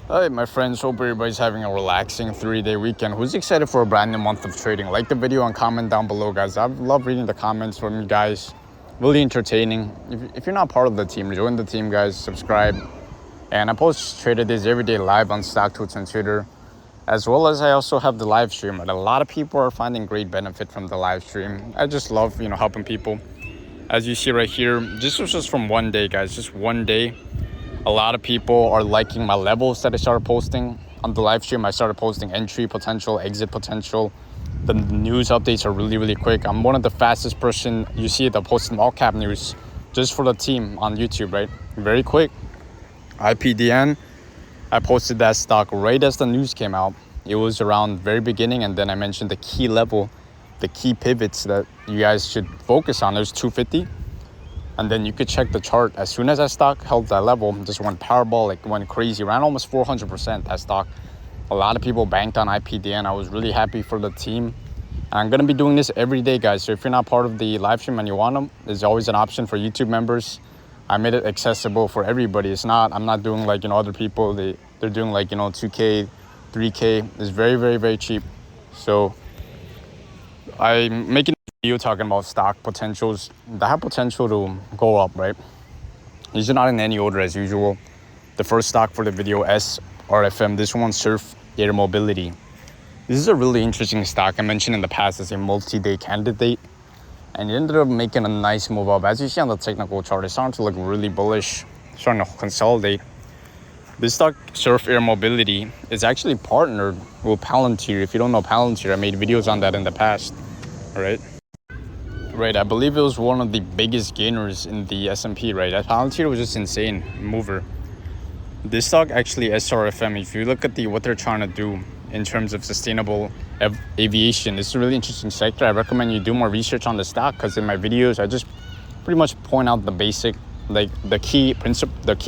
Hey, my friends, hope everybody's having a relaxing 3-day weekend. Who's excited for a brand new month of trading? Like the video and comment down below, guys. I love reading the comments from you guys. Really entertaining. If you're not part of the team, join the team, guys. Subscribe. And I post trader days every day live on StockTwits and Twitter, as well as I also have the live stream. And a lot of people are finding great benefit from the live stream. I just love, helping people. As you see right here, this was just from one day, guys. Just one day. A lot of people are liking my levels that I started posting on the live stream. I started posting entry potential, exit potential. The news updates are really quick. I'm one of the fastest person you see that posts small cap news just for the team on YouTube, right? Very quick. Ipdn, I posted that stock right as the news came out. It was around very beginning, and then I mentioned the key level, the key pivots that you guys should focus on. There's 250. And then you could check the chart. As soon as that stock held that level, just went parabolic, went crazy, ran almost 400%, that stock. A lot of people banked on Ipdn. I was really happy for the team. And I'm gonna be doing this every day, guys. So if you're not part of the live stream and you want them, there's always an option for YouTube members. I made it accessible for everybody. I'm not doing like, other people, they're doing like, 2K, 3K. It's very cheap. So I'm making video talking about stock potentials that have potential to go up, right? These are not in any order as usual. The first stock for the video, Srfm, this one, Surf Air Mobility. This is a really interesting stock. I mentioned in the past as a multi-day candidate, and it ended up making a nice move up. As you see on the technical chart, it's starting to look really bullish, starting to consolidate. This stock, Surf Air Mobility, is actually partnered with Palantir. If you don't know Palantir, I made videos on that in the past, all right? Right, I believe it was one of the biggest gainers in the S&P, right? Palantir was just insane mover. This stock, actually, Srfm, if you look at what they're trying to do in terms of sustainable aviation, it's a really interesting sector. I recommend you do more research on the stock, because in my videos, I just pretty much point out the basic, like the key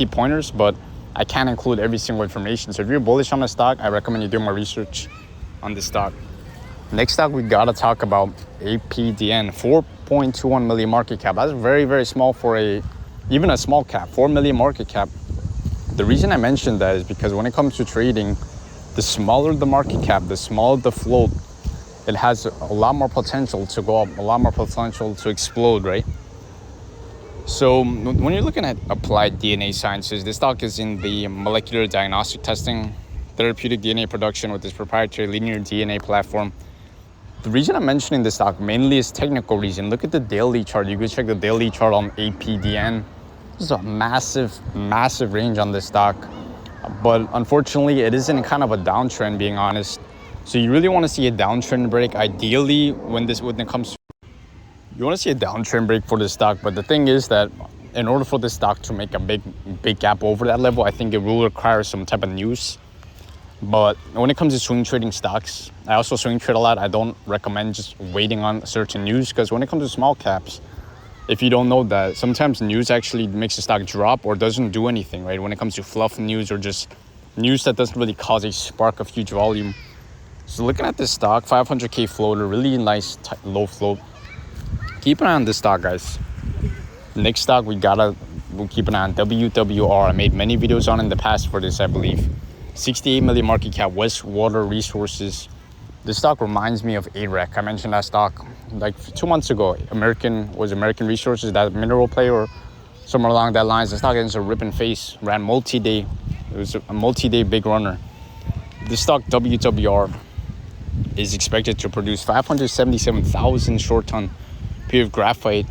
pointers, but I can't include every single information. So if you're bullish on the stock, I recommend you do more research on the stock. Next stock, we gotta talk about Apdn, 4.21 million market cap. That's very small for even a small cap, 4 million market cap. The reason I mentioned that is because when it comes to trading, the smaller the market cap, the smaller the float, it has a lot more potential to go up, a lot more potential to explode, right? So when you're looking at applied DNA sciences, this stock is in the molecular diagnostic testing, therapeutic DNA production with this proprietary linear DNA platform. The reason I'm mentioning this stock mainly is technical reason. Look at the daily chart. You can check the daily chart on Apdn. There's a massive range on this stock. But unfortunately, it is in kind of a downtrend, being honest. So you really want to see a downtrend break. Ideally, when it comes to, you want to see a downtrend break for this stock. But the thing is that in order for this stock to make a big gap over that level, I think it will require some type of news. But when it comes to swing trading stocks, I also swing trade a lot. I don't recommend just waiting on certain news, because when it comes to small caps, if you don't know that, sometimes news actually makes the stock drop or doesn't do anything, right? When it comes to fluff news or just news that doesn't really cause a spark of huge volume. So looking at this stock, 500K floater, really nice low float. Keep an eye on this stock, guys. Next stock, we'll keep an eye on WWR. I made many videos on in the past for this, I believe. 68 million market cap, Westwater Resources. This stock reminds me of AREC. I mentioned that stock like 2 months ago. American Resources, that mineral play or somewhere along that lines. The stock ends a rip and face, ran multi-day. It was a multi-day big runner. This stock, WWR, is expected to produce 577,000 short ton pure graphite.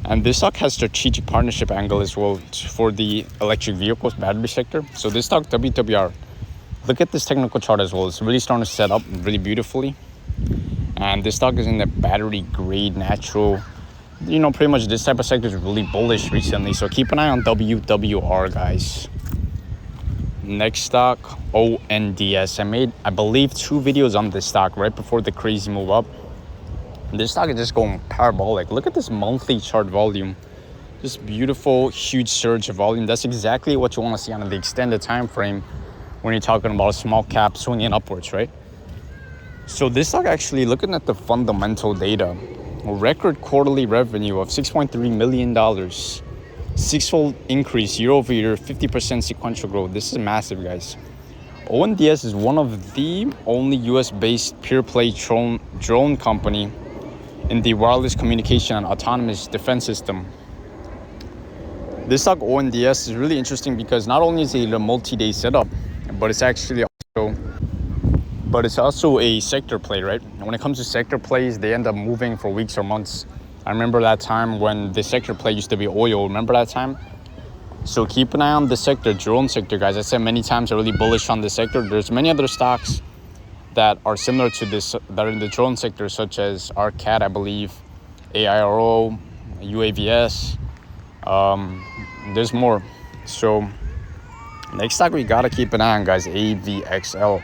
And this stock has strategic partnership angle as well for the electric vehicles battery sector. So this stock, WWR, look at this technical chart as well. It's really starting to set up really beautifully. And this stock is in the battery grade natural. Pretty much this type of sector is really bullish recently. So keep an eye on WWR, guys. Next stock, ONDS. I made, I believe, 2 videos on this stock right before the crazy move up. This stock is just going parabolic. Look at this monthly chart volume. Just beautiful, huge surge of volume. That's exactly what you want to see on the extended time frame when you're talking about a small cap swinging upwards, right? So this stock, actually, looking at the fundamental data, a record quarterly revenue of $6.3 million. 6-fold increase year over year, 50% sequential growth. This is massive, guys. Onds is one of the only US-based pure-play drone company in the wireless communication and autonomous defense system. This stock Onds is really interesting because not only is it a multi-day setup, but it's also a sector play, right? And when it comes to sector plays, they end up moving for weeks or months. I remember that time when the sector play used to be oil. Remember that time? So keep an eye on the sector, drone sector, guys. I said many times I'm really bullish on the sector. There's many other stocks that are similar to this that are in the drone sector, such as ARCAT, I believe, AIRO, UAVS. There's more. So next stock we gotta keep an eye on, guys, Avxl.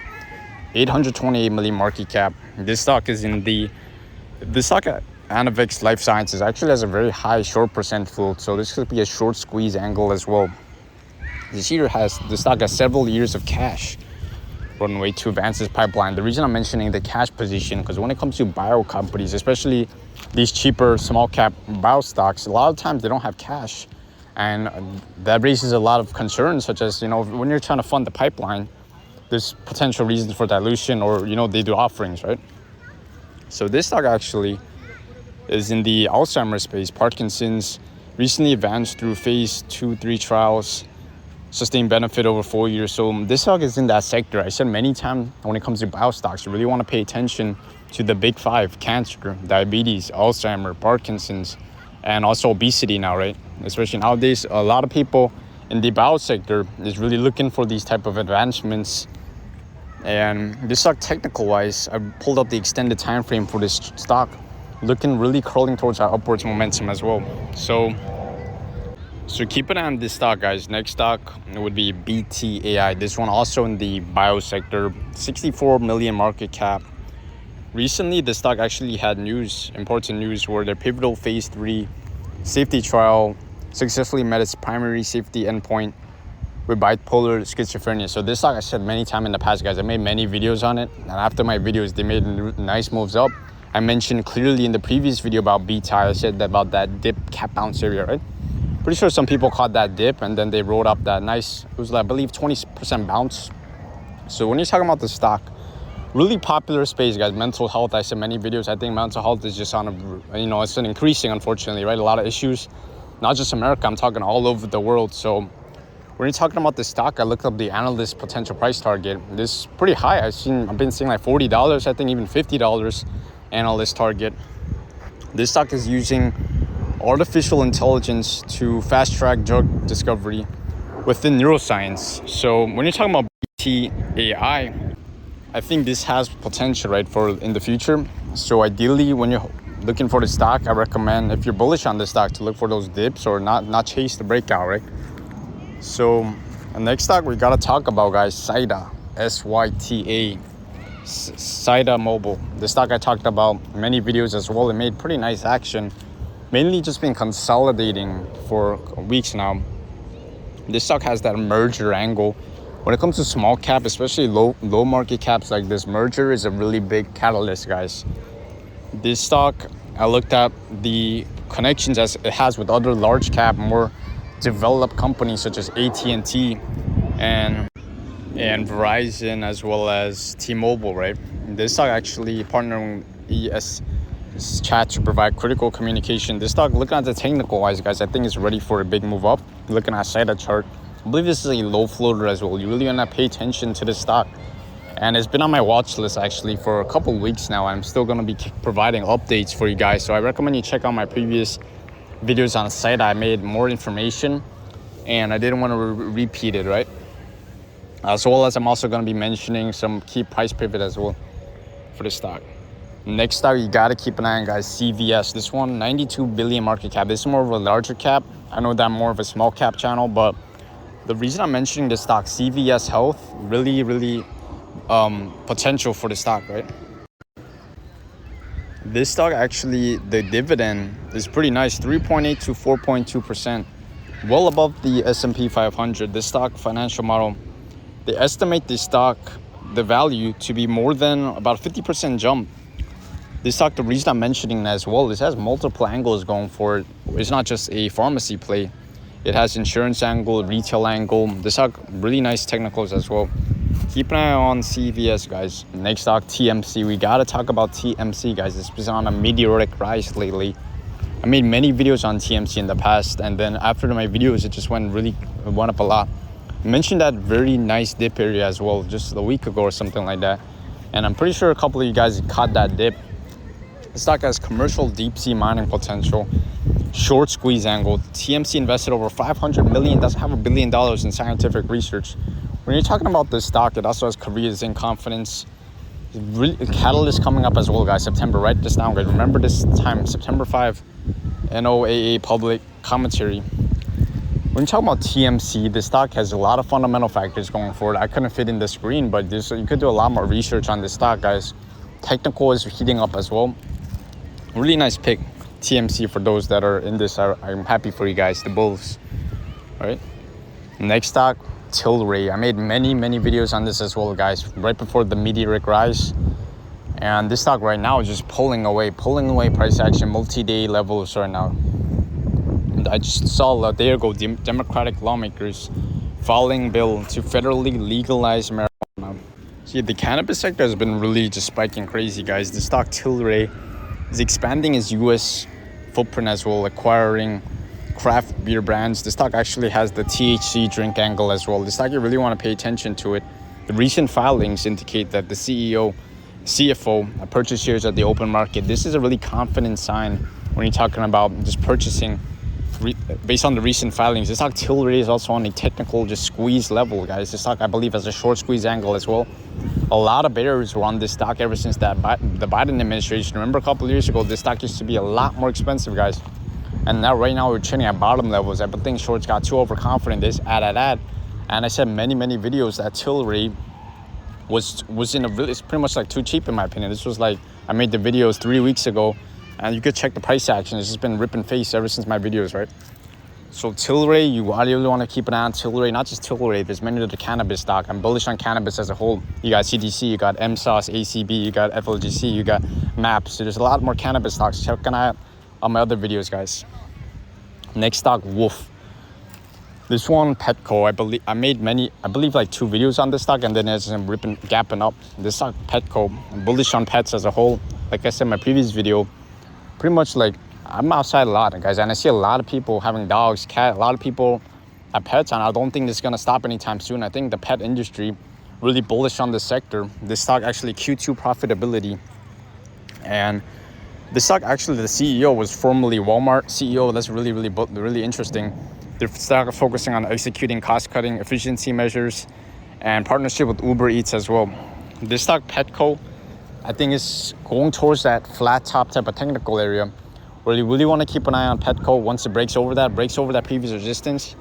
828 million market cap. This stock is in the stock at Anavex Life Sciences actually has a very high short percent float, so this could be a short squeeze angle as well. The stock has several years of cash runway to advance this pipeline. The reason I'm mentioning the cash position, because when it comes to bio companies, especially these cheaper small cap bio stocks, a lot of times they don't have cash, and that raises a lot of concerns, such as, when you're trying to fund the pipeline, there's potential reasons for dilution, or they do offerings, right? So this stock actually is in the Alzheimer's space. Parkinson's recently advanced through phase 2-3 trials, sustained benefit over 4 years. So this stock is in that sector. I said many times when it comes to bio stocks, you really want to pay attention to the big five: cancer, diabetes, Alzheimer, Parkinson's, and also obesity now, right? Especially nowadays, a lot of people in the bio sector is really looking for these type of advancements. And this stock, technical wise, I pulled up the extended time frame for this stock, looking really curling towards our upwards momentum as well. So keep an eye on this stock, guys. Next stock would be BTAI. This one also in the bio sector, 64 million market cap. Recently, the stock actually had important news, where their pivotal phase 3 safety trial successfully met its primary safety endpoint with bipolar schizophrenia. So this stock, I said many times in the past, guys, I made many videos on it, and after my videos, they made nice moves up. I mentioned clearly in the previous video about Btai, I said about that dip cap bounce area, right? Pretty sure some people caught that dip, and then they rolled up that nice, it was, I believe, 20% bounce. So when you're talking about the stock, really popular space, guys, mental health. I said many videos, I think mental health is just on it's an increasing, unfortunately, right? A lot of issues, not just America, I'm talking all over the world. So when you're talking about the stock, I looked up the analyst potential price target. This is pretty high. I've been seeing like $40, I think even $50 analyst target. This stock is using artificial intelligence to fast track drug discovery within neuroscience. So when you're talking about BTAI, I think this has potential, right, for in the future. So ideally, when you're looking for the stock, I recommend, if you're bullish on the stock, to look for those dips or not chase the breakout, right? So the next stock we gotta talk about, guys, Syta, SYTA, Siyata Mobile. The stock I talked about many videos as well. It made pretty nice action, mainly just been consolidating for weeks now. This stock has that merger angle. When it comes to small cap, especially low market caps like this, merger is a really big catalyst, guys. This stock, I looked at the connections as it has with other large cap, more developed companies such as AT&T and Verizon, as well as T-Mobile, right? This stock actually partnering ES chat to provide critical communication. This stock, looking at the technical wise, guys, I think it's ready for a big move up. Looking at Syta chart, I believe this is a low floater as well. You really want to pay attention to this stock. And it's been on my watch list actually for a couple weeks now. I'm still going to be providing updates for you guys. So I recommend you check out my previous videos on Syta. I made more information and I didn't want to repeat it, right? As well as I'm also going to be mentioning some key price pivot as well for the stock. Next stock you got to keep an eye on, guys, CVS. This one, 92 billion market cap. This is more of a larger cap. I know that I'm more of a small cap channel, but the reason I'm mentioning this stock, CVS Health, really potential for the stock, right? This stock actually, the dividend is pretty nice, 3.8 to 4.2%, well above the S&P 500. This stock financial model, they estimate this stock, the value, to be more than about 50% jump. This stock, the reason I'm mentioning that as well, is it has multiple angles going for it. It's not just a pharmacy play. It has insurance angle, retail angle. This stock really nice technicals as well. Keep an eye on CVS, guys. Next stock, TMC. We gotta talk about TMC, guys. It's been on a meteoric rise lately. I made many videos on TMC in the past, and then after my videos, it just went up a lot. I mentioned that very nice dip area as well, just a week ago or something like that. And I'm pretty sure a couple of you guys caught that dip. The stock has commercial deep sea mining potential, short squeeze angle. TMC invested over $500 million, that's $500 million in scientific research. When you're talking about this stock, it also has Korea's in confidence. Really, a catalyst coming up as well, guys. September, write this down, guys. Remember this time, September 5, NOAA public commentary. When you talk about TMC, the stock has a lot of fundamental factors going forward. I couldn't fit in the screen, but you could do a lot more research on this stock, guys. Technical is heating up as well. Really nice pick, TMC, for those that are in this. I'm happy for you guys, the bulls. All right. Next stock, Tillray. I made many videos on this as well, guys, right before the meteoric rise. And this stock right now is just pulling away price action, multi-day levels right now. And I just saw a day ago Democratic lawmakers filing bill to federally legalize marijuana. See, the cannabis sector has been really just spiking crazy, guys. The stock Tillray is expanding its U.S. footprint as well, acquiring craft beer brands. The stock actually has the THC drink angle as well. The stock, you really want to pay attention to it. The recent filings indicate that the CEO, CFO purchased shares at the open market. This is a really confident sign when you're talking about just purchasing based on the recent filings. This stock Tillray is also on a technical just squeeze level, guys. This stock, I believe, has a short squeeze angle as well. A lot of bears were on this stock ever since the Biden administration. Remember a couple of years ago, this stock used to be a lot more expensive, guys. And now, right now, we're trading at bottom levels. I think shorts got too overconfident. This add. And I said many videos that Tillray was in a really, it's pretty much like too cheap in my opinion. This was like, I made the videos 3 weeks ago, and you could check the price action. It's just been ripping face ever since my videos, right? So Tillray, you really want to keep an eye on Tillray. Not just Tillray, there's many of the cannabis stock. I'm bullish on cannabis as a whole. You got CDC, you got MSauce, ACB, you got FLGC, you got MAPS. So there's a lot more cannabis stocks. Check an eye out on my other videos, guys. Next stock, Woof. This one, Petco. I believe like 2 videos on this stock, and then it's gapping up. This stock, Petco, I'm bullish on pets as a whole. Like I said in my previous video, pretty much like I'm outside a lot, guys, and I see a lot of people having dogs, cat, a lot of people have pets, and I don't think this is gonna stop anytime soon. I think the pet industry really bullish on the sector. This stock actually Q2 profitability, and this stock actually the CEO was formerly Walmart CEO. That's really interesting. They're stock focusing on executing cost-cutting efficiency measures and partnership with Uber Eats as well. This stock Petco, I think, is going towards that flat top type of technical area where you really want to keep an eye on Petco. Once it breaks over that previous resistance,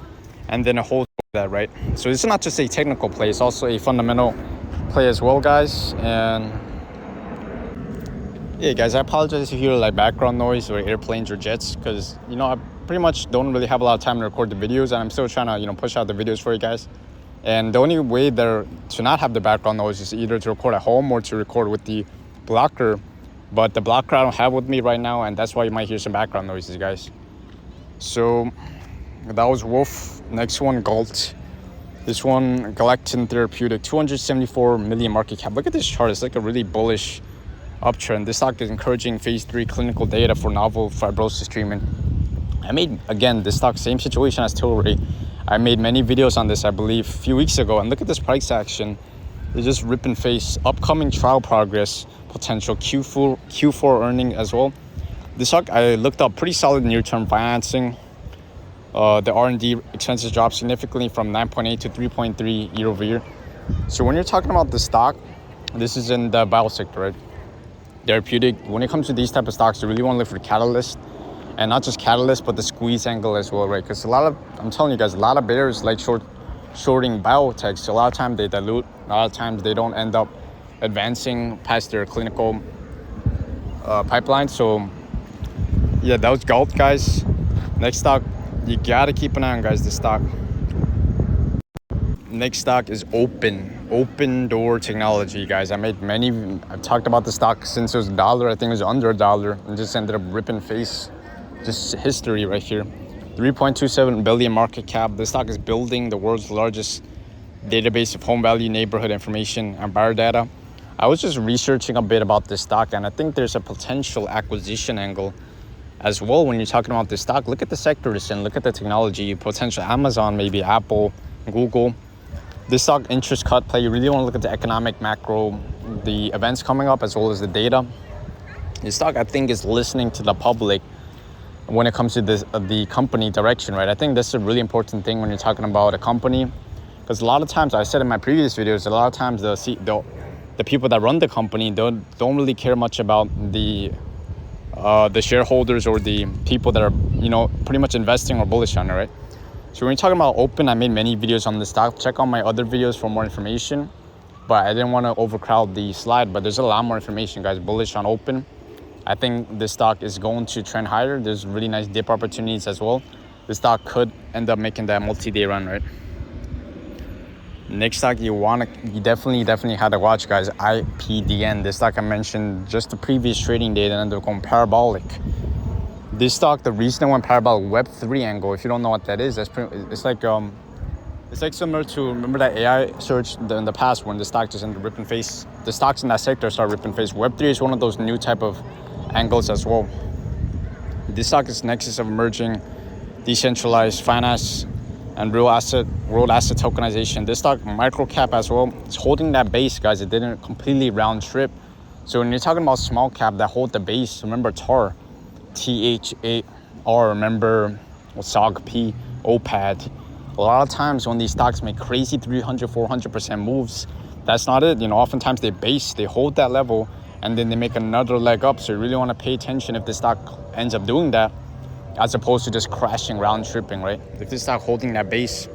and then it holds that, right? So it's not just a technical play, it's also a fundamental play as well, guys. And yeah, guys, I apologize if you hear like background noise or airplanes or jets, because I pretty much don't really have a lot of time to record the videos, and I'm still trying to push out the videos for you guys. And the only way there to not have the background noise is either to record at home or to record with the blocker. But the blocker I don't have with me right now, and that's why you might hear some background noises, guys. So that was Woof. Next one, Galt. This one, Galectin Therapeutics, 274 million market cap. Look at this chart. It's like a really bullish uptrend. This stock is encouraging phase 3 clinical data for novel fibrosis treatment. I made, again, this stock, same situation as Tillray. I made many videos on this, I believe, a few weeks ago. And look at this price action. It's just ripping face. Upcoming trial progress potential, Q4 earning as well. This stock, I looked up pretty solid near-term financing. The R&D expenses dropped significantly from 9.8 to 3.3 year over year. So when you're talking about the stock, this is in the bio sector, right? Therapeutic. When it comes to these type of stocks, you really want to look for catalyst, and not just catalyst, but the squeeze angle as well, right? Because I'm telling you guys, a lot of bears like shorting biotechs. A lot of times they dilute. A lot of times they don't end up advancing past their clinical pipeline. So yeah, that was Galt, guys. Next stock, you gotta keep an eye on, guys. This stock. Next stock is Opendoor Technology, guys. I've talked about the stock since it was $1. I think it was under $1, and just ended up ripping face. Just history right here. The 3.27 billion market cap. This stock is building the world's largest database of home value, neighborhood information, and buyer data. I was just researching a bit about this stock, and I think there's a potential acquisition angle as well when you're talking about this stock. Look at the sector it's in, look at the technology, potential Amazon, maybe Apple, Google. This stock interest cut play, you really want to look at the economic macro, the events coming up, as well as the data. This stock, I think, is listening to the public when it comes to this, the company direction, right? I think that's a really important thing when you're talking about a company, because a lot of times, I said in my previous videos, a lot of times the people that run the company don't really care much about the shareholders or the people that are, pretty much investing or bullish on it, right? So when you're talking about Open, I made many videos on the stock. Check out my other videos for more information, but I didn't want to overcrowd the slide, but there's a lot more information, guys. Bullish on Open. I think this stock is going to trend higher. There's really nice dip opportunities as well. The stock could end up making that multi-day run, right? Next stock you definitely had to watch, guys. Ipdn. This stock I mentioned just the previous trading day, and ended up going parabolic. This stock, the reason it went parabolic, Web3 angle. If you don't know what that is, it's like similar to, remember that AI surge in the past when the stock just ended ripping face. The stocks in that sector start ripping face. Web3 is one of those new type of angles as well. This stock is nexus of emerging decentralized finance and world asset tokenization. This stock, micro cap as well, it's holding that base, guys. It didn't completely round trip. So when you're talking about small cap that hold the base, remember TAR, THAR, remember SOGP, OPAD. A lot of times when these stocks make crazy 300, 400% moves, that's not it. Oftentimes they hold that level and then they make another leg up. So you really want to pay attention if the stock ends up doing that, as opposed to just crashing, round tripping, right? If this stock holding that base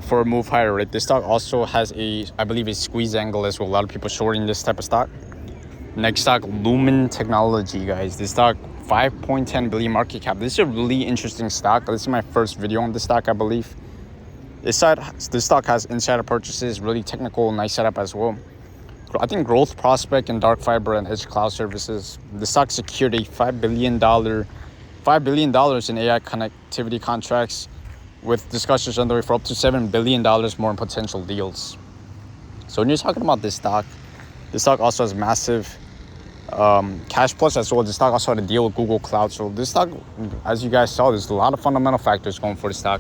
for a move higher, right? This stock also has I believe a squeeze angle as well. A lot of people shorting this type of stock. Next stock, Lumen Technology, guys. This stock, 5.10 billion market cap. This is a really interesting stock. This is my first video on this stock, I believe. This stock has insider purchases, really technical, nice setup as well. I think growth prospect in dark fiber and edge cloud services. The stock secured a $5 billion in AI connectivity contracts, with discussions underway for up to $7 billion more in potential deals. So when you're talking about this stock also has massive cash plus as well. This stock also had a deal with Google Cloud. So this stock, as you guys saw, there's a lot of fundamental factors going for the stock,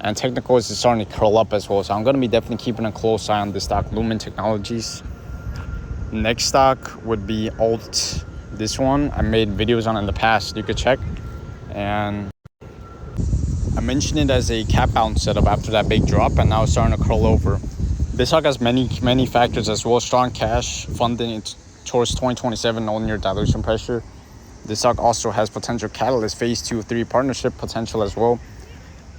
and technical is starting to curl up as well. So I'm going to be definitely keeping a close eye on this stock, Lumen Technologies. Next stock would be Alt. This one I made videos on in the past, you could check, and I mentioned it as a cap bounce setup after that big drop, and now it's starting to curl over. This stock has many factors as well. Strong cash funding towards 2027, no near dilution pressure. This stock also has potential catalyst phase 2-3 partnership potential as well.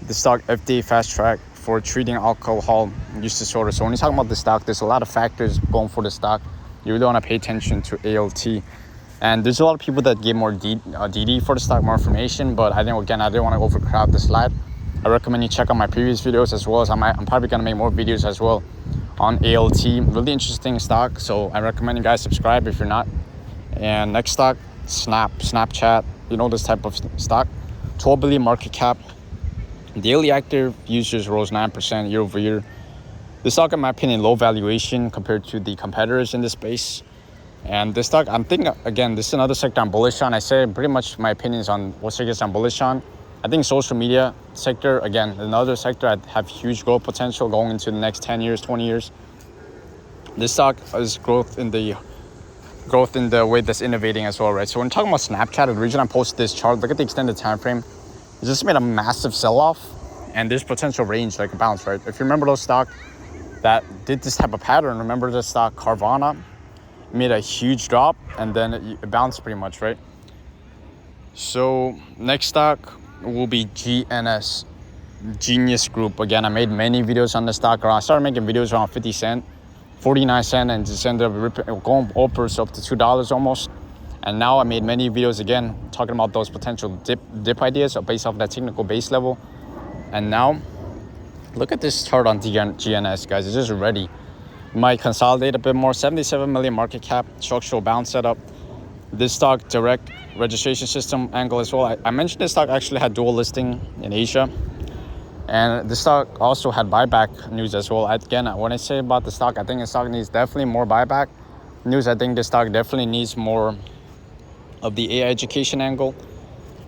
This stock FDA fast track for treating alcohol use disorder. So when you're talking about this stock, there's a lot of factors going for the stock. You really want to pay attention to ALT. And there's a lot of people that give more DD for the stock, more information, but I didn't want to overcrowd the slide. I recommend you check out my previous videos, as well as I'm probably going to make more videos as well on ALT. Really interesting stock, so I recommend you guys subscribe if you're not. And next stock, Snapchat, this type of stock. 12 billion market cap. Daily active users rose 9% year over year. This stock, in my opinion, low valuation compared to the competitors in this space. And this stock, I'm thinking, again, this is another sector I'm bullish on. I say pretty much my opinions on what sectors I'm bullish on. I think social media sector, again, another sector I have huge growth potential going into the next 10 years, 20 years. This stock is growth in the way that's innovating as well, right? So when talking about Snapchat, the reason I posted this chart, look at the extended time frame. It just made a massive sell-off, and there's potential range, like a bounce, right? If you remember those stock that did this type of pattern, remember the stock Carvana made a huge drop and then it bounced pretty much, right? So next stock will be GNS, Genius Group. Again, I made many videos on the stock. I started making videos around 50 cents, 49 cents, and just ended up going upwards up to $2 almost. And now I made many videos again talking about those potential dip ideas based off that technical base level. And now look at this chart on GNS, guys. It's just ready. Might consolidate a bit more. 77 million market cap, structural bounce setup. this stock direct registration system angle as well. I mentioned this stock actually had dual listing in Asia, and the stock also had buyback news as well. Again, when I say about the stock, I think the stock needs definitely more buyback news. I think the stock definitely needs more of the AI education angle.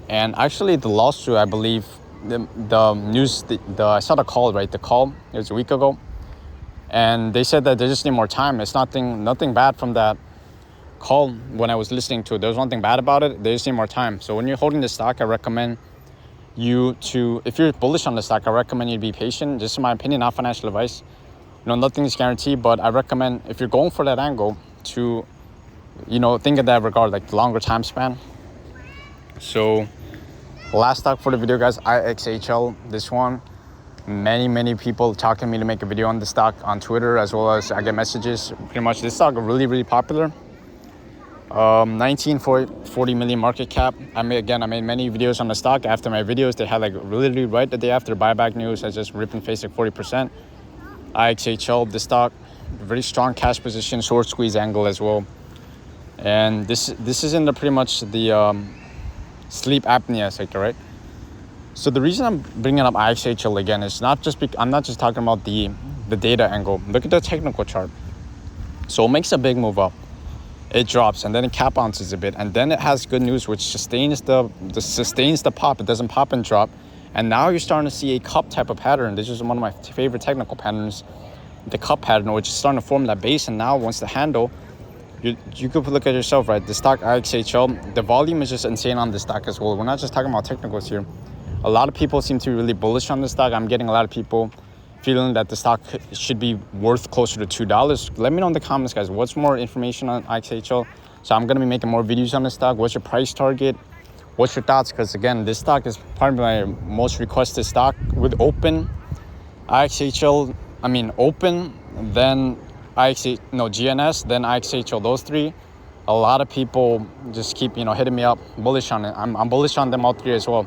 And actually the lawsuit, I believe, the news, I saw the call, right? The call, it was a week ago. And they said that they just need more time. It's nothing bad from that call when I was listening to it. There was nothing bad about it. They just need more time. So when you're holding the stock, I recommend you to, if you're bullish on the stock, I recommend you to be patient. Just in my opinion, not financial advice. Nothing is guaranteed, but I recommend if you're going for that angle to, think of that regard, like the longer time span. So last stock for the video, guys, IXHL. This one, many people talking to me to make a video on the stock on Twitter, as well as I get messages. Pretty much this stock really popular. 40 million market cap. I made many videos on the stock. After my videos, they had like literally right the day after buyback news, I just ripped and faced like 40%. IXHL, the stock, very strong cash position, short squeeze angle as well. And this is in the pretty much the sleep apnea sector, right? So the reason I'm bringing up IXHL again is I'm not just talking about the data angle. Look at the technical chart. So it makes a big move up, it drops, and then it cap bounces a bit, and then it has good news which sustains the pop. It doesn't pop and drop, and now you're starting to see a cup type of pattern. This is one of my favorite technical patterns, the cup pattern, which is starting to form that base. And now once the handle, you could look at yourself, right? The stock IXHL, the volume is just insane on this stock as well. We're not just talking about technicals here. A lot of people seem to be really bullish on this stock. I'm getting a lot of people feeling that the stock should be worth closer to $2. Let me know in the comments, guys, what's more information on IXHL. So I'm going to be making more videos on this stock. What's your price target? What's your thoughts? Because again, this stock is probably my most requested stock with Open, IXHL, Open, then GNS, then IXHL, those three. A lot of people just keep, hitting me up, bullish on it. I'm bullish on them all three as well.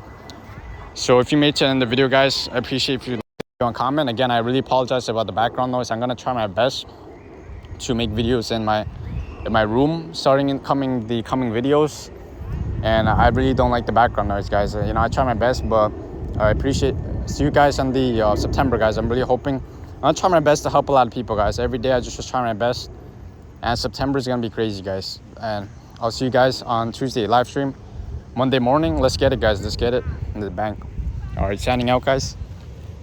So if you made it to the end of the video, guys, I appreciate if you and comment. Again, I really apologize about the background noise. I'm gonna try my best to make videos in my room starting in coming videos, and I really don't like the background noise, guys. I try my best, but I appreciate. See you guys on the September, guys. I'm really hoping. I'm gonna try my best to help a lot of people, guys. Every day I just try my best, and September is gonna be crazy, guys. And I'll see you guys on Tuesday live stream. Monday morning, let's get it, guys. Let's get it in the bank. All right, signing out, guys.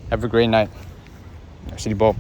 Have a great night. City Ball.